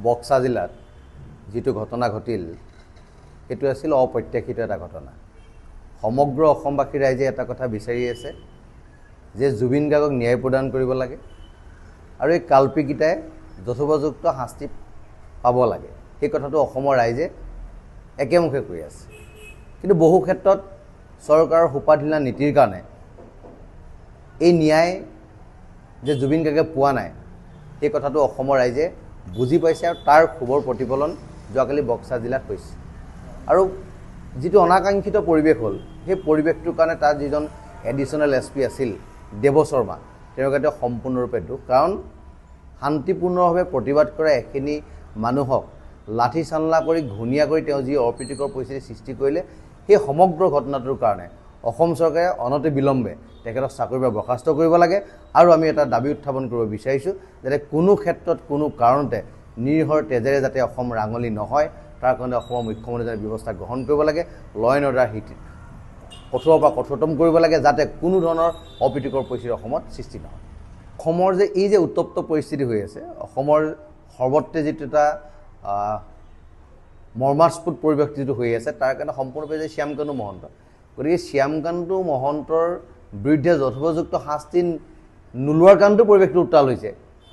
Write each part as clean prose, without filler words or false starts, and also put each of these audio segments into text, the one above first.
বক্সা জিলাত যেটো ঘটনা ঘটিল সেইটো আছিল অপ্ৰত্যাশিত এটা ঘটনা সমগ্ৰ অসমবাসী ৰাইজে এটা কথা বিচাৰি আছে যে জুবিন গাৰ্গক ন্যায় প্ৰদান কৰিব লাগে আৰু এই কালপিকিটাই যথোপযুক্ত শাস্তি পাব লাগে এই কথাটো অসমৰ ৰাইজে একেমুখে কৈ আছে কিন্তু বহু ক্ষেত্ৰত চৰকাৰৰ সুপাধিলা নীতিৰ কাৰণে এই ন্যায় যে জুবিন গাৰ্গে পোৱা নাই এই কথাটো অসমৰ ৰাইজে বুজি পাইছে আৰু তাৰ খবৰ প্ৰতিফলন যোৱাকালি বক্সা জিলাত হৈছে আৰু যেটো অনাকাংক্ষিত পৰিৱেশ হ'ল সেই পৰিৱেশটোৰ কাৰণে তাৰ যিজন এডিশনাল এছপি আছিল দেৱ শৰ্মা তেওঁৰ গাতে সম্পূৰ্ণৰূপে দুখ কাৰণ শান্তিপূৰ্ণভাৱে প্ৰতিবাদ কৰা এখিনি মানুহক লাঠি চালনা কৰি ঘুনিয়া কৰি তেওঁ যি অপ্ৰীতিকৰ পৰিস্থিতি সৃষ্টি কৰিলে সেই সমগ্ৰ ঘটনাটোৰ কাৰণে অসম চৰকাৰে অনতি বিলম্বে তেখেতক চাকৰিৰ পৰা বৰ্খাস্ত কৰিব লাগে আৰু আমি এটা দাবী উত্থাপন কৰিব বিচাৰিছোঁ যাতে কোনো ক্ষেত্ৰত কোনো কাৰণতে নিৰ্ভৰ তেজেৰে যাতে অসম ৰাঙলি নহয় তাৰ কাৰণে অসমৰ মুখ্যমন্ত্ৰীয়ে ব্যৱস্থা গ্ৰহণ কৰিব লাগে ল এণ্ড অৰ্ডাৰ কঠোৰৰ পৰা কঠোৰতম কৰিব লাগে যাতে কোনো ধৰণৰ অপ্ৰীতিকৰ পৰিস্থিতি অসমত সৃষ্টি নহয় অসমৰ যে এই যে উত্তপ্ত পৰিস্থিতি হৈ আছে অসমৰ সৰ্বত্ৰে যেটো এটা মৰ্মাস্পদ পৰিৱেশ যেটো হৈ আছে তাৰ কাৰণে সম্পূৰ্ণৰূপে যে শ্যামকানু মহন্ত গতিকে শ্যামকানু মহন্তৰ বিৰুদ্ধে যথোপযুক্ত শাস্তি নোলোৱাৰ কাৰণেতো পৰিৱেশটো উত্তাল হৈছে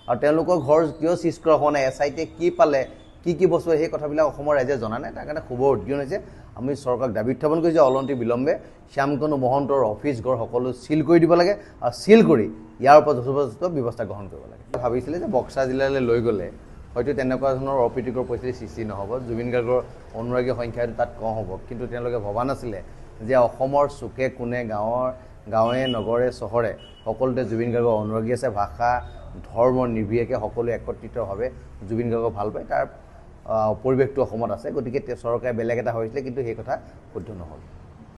আৰু তেওঁলোকৰ ঘৰ কিয় চিজ কৰা হোৱা নাই এছআইটিয়ে কি পালে কি বস্তু সেই কথাবিলাক অসমৰ ৰাইজে জনা নাই তাৰ কাৰণে খুব উদ্বিগ্ন হৈছে আমি চৰকাৰক দাবী উত্থাপন কৰিছোঁ অলন্তি বিলম্বে শ্যামকানু মহন্তৰ অফিচ ঘৰ সকলো সিল কৰি দিব লাগে আৰু সিল কৰি ইয়াৰ ওপৰত যথোপযুক্ত ব্যৱস্থা গ্ৰহণ কৰিব লাগে ভাবিছিলে যে বক্সা জিলালৈ লৈ গ'লে হয়তো তেনেকুৱা ধৰণৰ অপ্ৰীতিকৰ পৰিস্থিতি সৃষ্টি নহ'ব জুবিন গাৰ্গৰ অনুৰাগী সংখ্যা তাত কম হ'ব কিন্তু তেওঁলোকে ভবা নাছিলে যে অসমৰ চুকে কোণে গাঁৱে নগৰে চহৰে সকলোতে জুবিন গাৰ্গৰ অনুৰাগী আছে ভাষা ধৰ্ম নিৰ্বিশেষে সকলো একত্ৰিতভাৱে জুবিন গাৰ্গক ভাল পায় তাৰ পৰিৱেশটো অসমত আছে গতিকে চৰকাৰে বেলেগ এটা হৈছিলে কিন্তু সেই কথা শুদ্ধ নহ'ল